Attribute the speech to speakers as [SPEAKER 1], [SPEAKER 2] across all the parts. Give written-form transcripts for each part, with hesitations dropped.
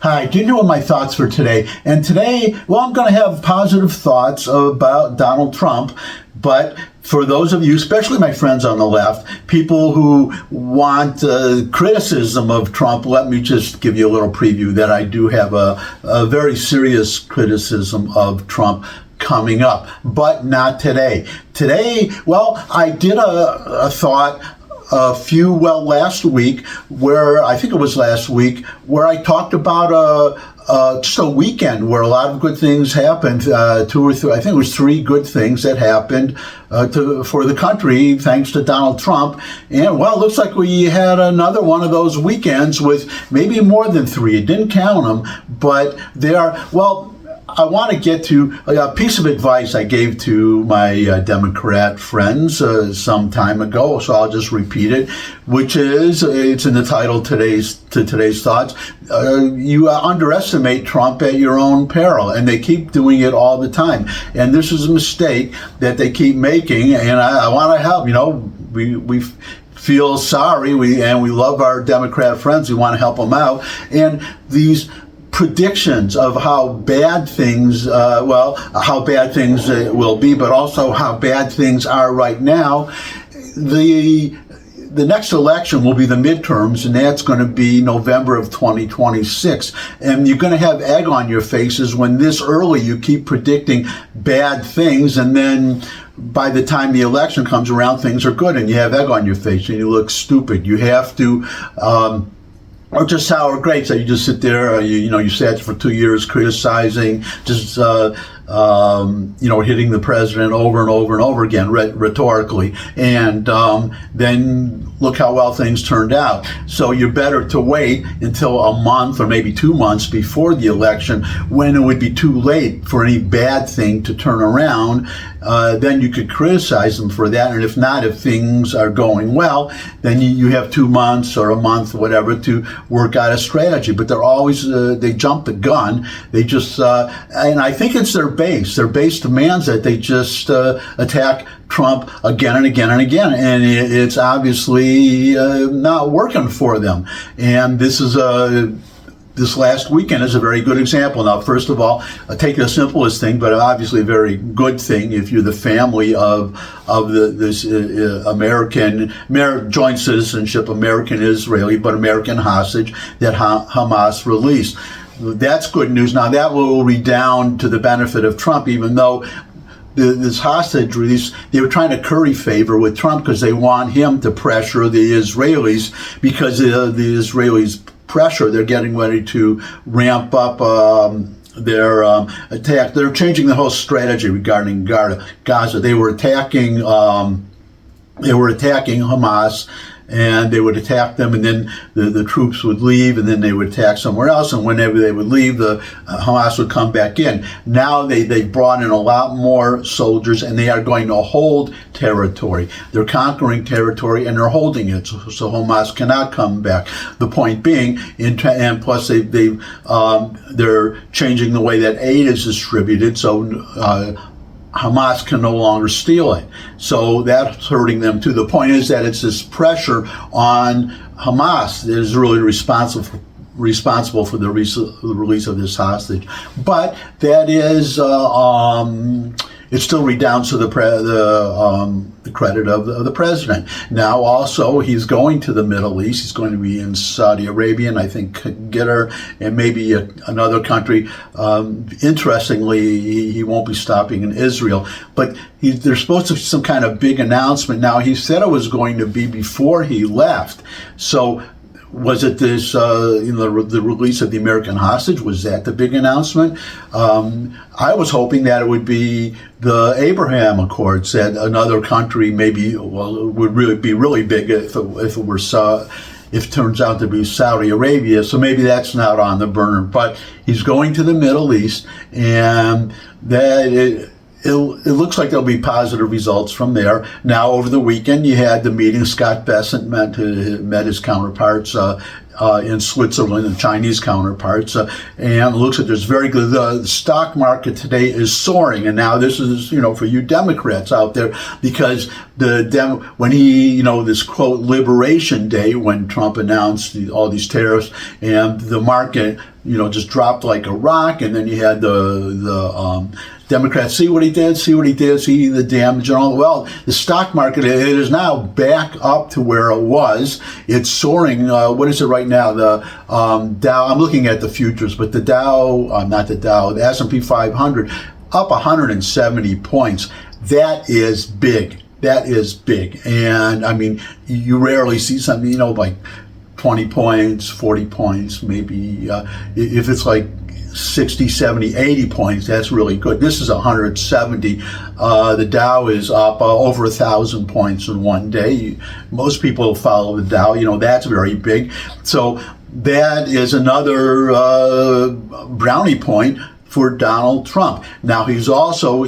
[SPEAKER 1] Hi, do you know what my thoughts for today? And today, well, I'm going to have positive thoughts about Donald Trump, but for those of you, especially my friends on the left, people who want criticism of Trump, let me just give you a little preview that I do have a very serious criticism of Trump coming up, but not today. Today, well, I did a thought last week, where I think it was last week, where I talked about just a weekend where a lot of good things happened. Two or three, I think it was three good things that happened for the country thanks to Donald Trump. And well, it looks like we had another one of those weekends with maybe more than three. It didn't count them, but they are, well, I want to get to a piece of advice I gave to my Democrat friends some time ago, so I'll just repeat it, which is, it's in the title today's thoughts. You underestimate Trump at your own peril, and they keep doing it all the time. And this is a mistake that they keep making, and I want to help. You know, we feel sorry, we love our Democrat friends. We want to help them out, and these predictions of how bad things, how bad things will be, but also how bad things are right now. The next election will be the midterms, and that's going to be November of 2026. And you're going to have egg on your faces when this early you keep predicting bad things, and then by the time the election comes around, things are good, and you have egg on your face, and you look stupid. You have to or just sour grapes that you just sit there, you sat for 2 years criticizing, just hitting the president over and over and over again rhetorically, and then look how well things turned out. So you're better to wait until a month or maybe 2 months before the election, when it would be too late for any bad thing to turn around. Then you could criticize them for that, and if not, if things are going well, then you have 2 months or a month, whatever, to work out a strategy. But they're always, they jump the gun. They just, and I think it's their base. Their base demands that they just attack Trump again and again and again, and it's obviously not working for them. And this last weekend is a very good example. Now, first of all, take the simplest thing, but obviously a very good thing if you're the family of this American joint citizenship, American-Israeli, but American hostage that Hamas released. That's good news. Now, that will redound to the benefit of Trump, even though this hostage release, they were trying to curry favor with Trump because they want him to pressure the Israelis, because the Israelis pressure, they're getting ready to ramp up their attack. They're changing the whole strategy regarding Gaza. They were attacking Hamas, and they would attack them, and then the troops would leave, and then they would attack somewhere else, and whenever they would leave, the Hamas would come back in. Now they brought in a lot more soldiers, and they are going to hold territory. They're conquering territory, and they're holding it, so Hamas cannot come back. The point being, and plus they're changing the way that aid is distributed, so Hamas can no longer steal it. So that's hurting them too. The point is that it's this pressure on Hamas that is really responsible for the release of this hostage. But that is, it still redounds to the credit of the president. Now, also, he's going to the Middle East. He's going to be in Saudi Arabia, and I think Qatar, and maybe another country. Interestingly, he won't be stopping in Israel. But there's supposed to be some kind of big announcement. Now, he said it was going to be before he left. So, was it this, the release of the American hostage? Was that the big announcement? I was hoping that it would be the Abraham Accords, that another country maybe, would really be really big if it turns out to be Saudi Arabia. So maybe that's not on the burner. But he's going to the Middle East, and that it looks like there'll be positive results from there. Now, over the weekend, you had the meeting. Scott Bessent met his counterparts in Switzerland, the Chinese counterparts, and it looks like there's very good. The stock market today is soaring, and now this is, for you Democrats out there, because when he, this quote Liberation Day, when Trump announced all these tariffs, and the market just dropped like a rock, and then you had the Democrats see what he did, see the damage and all. Well, the stock market, it is now back up to where it was. It's soaring. What is it right now? The Dow. I'm looking at the futures, but the Dow, not the Dow, the S&P 500, up 170 points. That is big. That is big. And I mean, you rarely see something, like 20 points, 40 points, maybe. If it's like 60, 70, 80 points, that's really good. This is 170. The Dow is up over 1,000 points in one day. Most people follow the Dow. That's very big. So that is another brownie point for Donald Trump. Now, he's also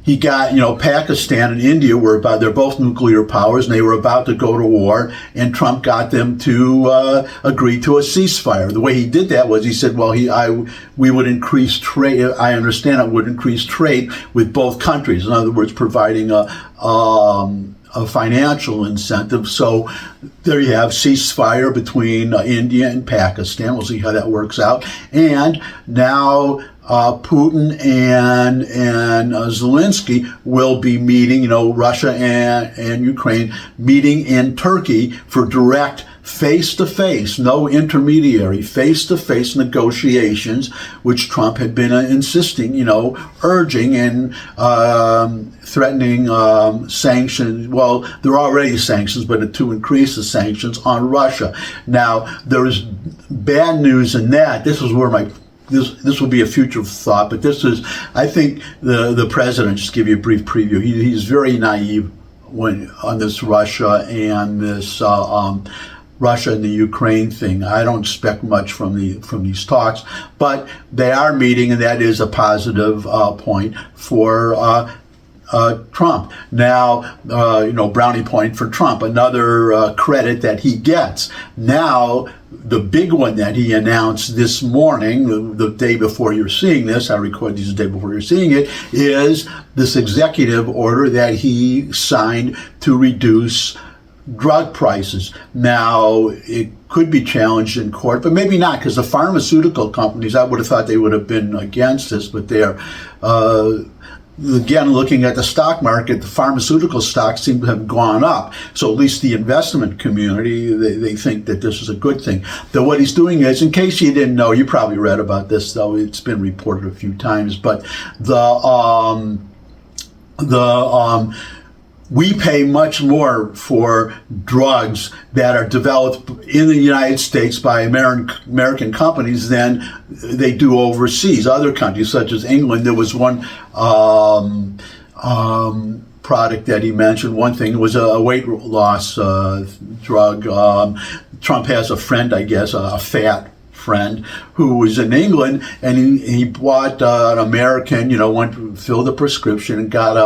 [SPEAKER 1] he got, Pakistan and India they're both nuclear powers, and they were about to go to war, and Trump got them to agree to a ceasefire. The way he did that was he said, well, we would increase trade. I understand it would increase trade with both countries. In other words, providing a financial incentive. So there you have ceasefire between India and Pakistan. We'll see how that works out. And now Putin and Zelensky will be meeting, Russia and Ukraine, meeting in Turkey for direct face-to-face, no intermediary, face-to-face negotiations, which Trump had been insisting, urging and threatening sanctions. Well, there are already sanctions, but to increase the sanctions on Russia. Now, there is bad news in that. This is where this will be a future thought, but this is, I think, the president, just to give you a brief preview, he's very naive on this Russia and this Russia and the Ukraine thing. I don't expect much from these talks, but they are meeting, and that is a positive point for Trump. Now, brownie point for Trump, another credit that he gets. Now, the big one that he announced this morning, the day before you're seeing this, I record these the day before you're seeing it, is this executive order that he signed to reduce drug prices. Now, it could be challenged in court, but maybe not, because the pharmaceutical companies, I would have thought they would have been against this, but they're again, looking at the stock market, the pharmaceutical stocks seem to have gone up. So at least the investment community, they think that this is a good thing. Though what he's doing is, in case you didn't know, you probably read about this, though it's been reported a few times, but we pay much more for drugs that are developed in the United States by American companies than they do overseas. Other countries, such as England, there was one product that he mentioned. One thing was a weight loss drug. Trump has a friend, I guess, a fat friend who was in England, and he bought an American, went to fill the prescription and got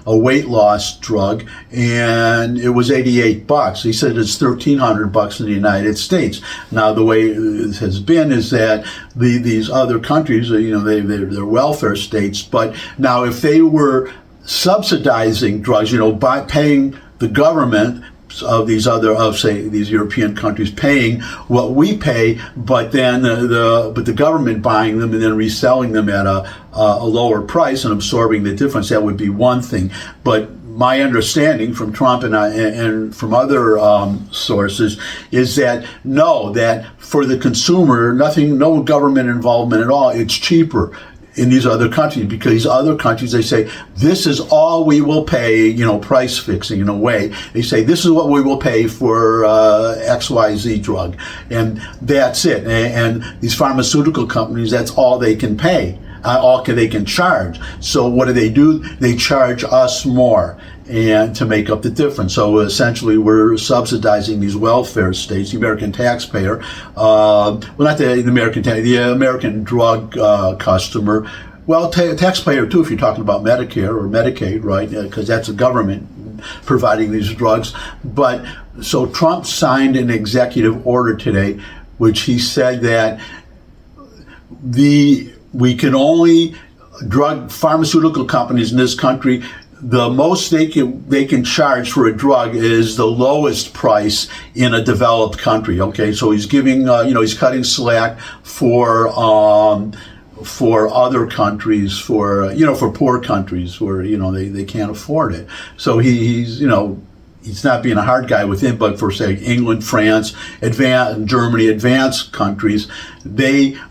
[SPEAKER 1] a weight loss drug, and it was $88. He said it's $1,300 in the United States. Now, the way it has been is that these other countries, they're welfare states, but now if they were subsidizing drugs, by paying the government of these these European countries paying what we pay, but then the government buying them and then reselling them at a lower price and absorbing the difference, that would be one thing. But my understanding from Trump and from other sources is that that for the consumer, no government involvement at all. It's cheaper in these other countries, because these other countries, they say, this is all we will pay, price fixing in a way. They say, this is what we will pay for XYZ drug, and that's it. And these pharmaceutical companies, that's all they can pay, all they can charge. So what do? They charge us more, and to make up the difference. So essentially, we're subsidizing these welfare states, the American taxpayer, not the American drug customer. Well, taxpayer too, if you're talking about Medicare or Medicaid, right? Because that's the government providing these drugs. But so Trump signed an executive order today, which he said that we can only pharmaceutical companies in this country, the most they can charge for a drug is the lowest price in a developed country. Okay, so he's giving he's cutting slack for other countries, for poor countries where they can't afford it. So he's not being a hard guy with him, but for, say, England, France, Germany, advanced countries,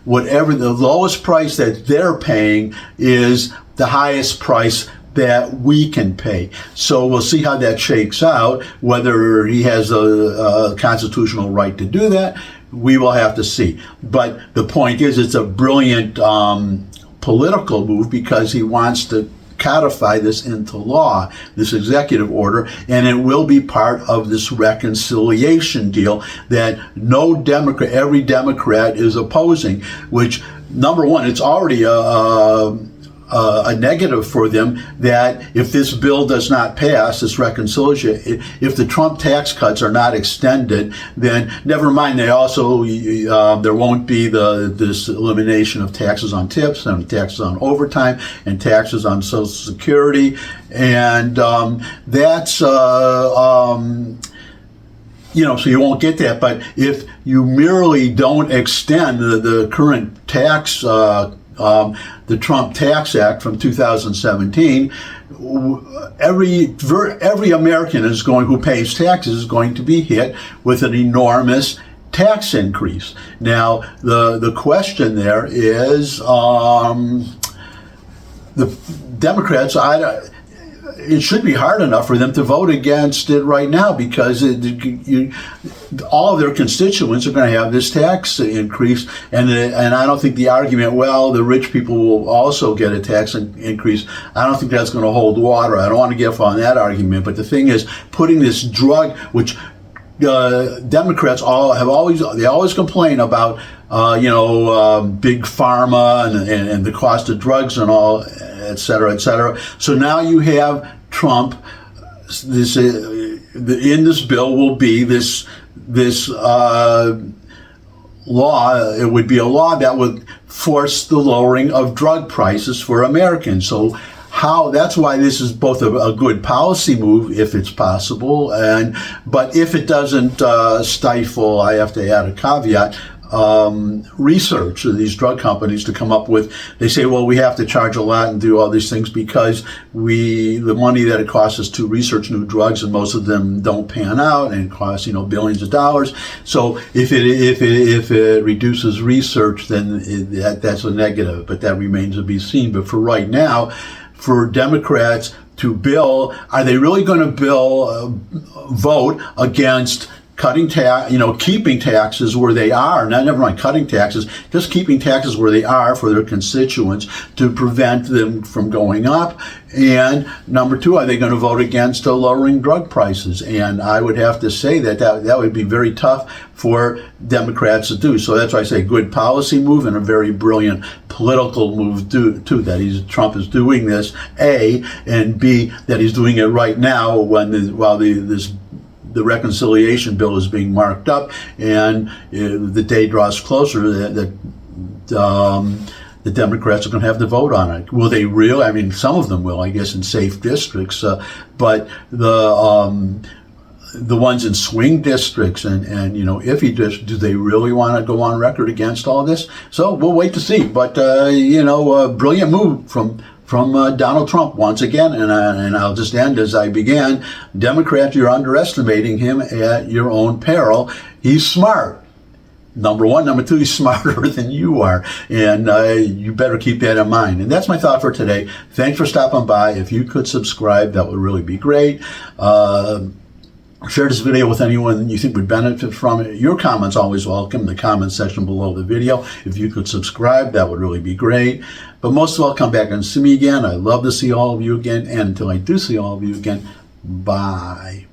[SPEAKER 1] whatever the lowest price that they're paying is the highest price that we can pay. So we'll see how that shakes out. Whether he has a constitutional right to do that, we will have to see. But the point is, it's a brilliant political move because he wants to codify this into law, this executive order, and it will be part of this reconciliation deal that every Democrat is opposing, which, number one, it's already a negative for them that if this bill does not pass, this reconciliation, if the Trump tax cuts are not extended, then never mind. They also there won't be this elimination of taxes on tips and taxes on overtime and taxes on Social Security, and that's so you won't get that. But if you merely don't extend the current tax, the Trump Tax Act from 2017, every American who pays taxes is going to be hit with an enormous tax increase. Now, the question there is, the Democrats, it should be hard enough for them to vote against it right now because all of their constituents are going to have this tax increase, and I don't think the argument, well, the rich people will also get a tax increase, I don't think that's going to hold water. I don't want to get off on that argument, but the thing is, putting this drug, which Democrats always complain about, big pharma and the cost of drugs and all, et cetera, et cetera. So now you have Trump. This in this bill will be this law. It would be a law that would force the lowering of drug prices for Americans. So that's why this is both a good policy move if it's possible, but if it doesn't stifle, I have to add a caveat, research of these drug companies to come up with. They say, well, we have to charge a lot and do all these things because the money that it costs us to research new drugs, and most of them don't pan out and cost billions of dollars. So if it reduces research, then that's a negative, but that remains to be seen. But for right now, for Democrats to are they really going to vote against keeping taxes where they are, never mind cutting taxes, just keeping taxes where they are for their constituents to prevent them from going up? And number two, are they going to vote against lowering drug prices? And I would have to say that would be very tough for Democrats to do. So that's why I say good policy move and a very brilliant political move too. That Trump is doing this, A, and B, that he's doing it right now while the reconciliation bill is being marked up, and the day draws closer that the Democrats are going to have to vote on it. Will they really? I mean, some of them will, I guess, in safe districts, but the ones in swing districts and iffy districts, do they really want to go on record against all this? So we'll wait to see. But a brilliant move from Donald Trump once again, and I'll just end as I began. Democrats, you're underestimating him at your own peril. He's smart. Number one. Number two, he's smarter than you are, and you better keep that in mind. And that's my thought for today. Thanks for stopping by. If you could subscribe, that would really be great. Share this video with anyone you think would benefit from it. Your comments always welcome in the comment section below the video. If you could subscribe, that would really be great. But most of all, come back and see me again. I'd love to see all of you again. And until I do see all of you again, bye.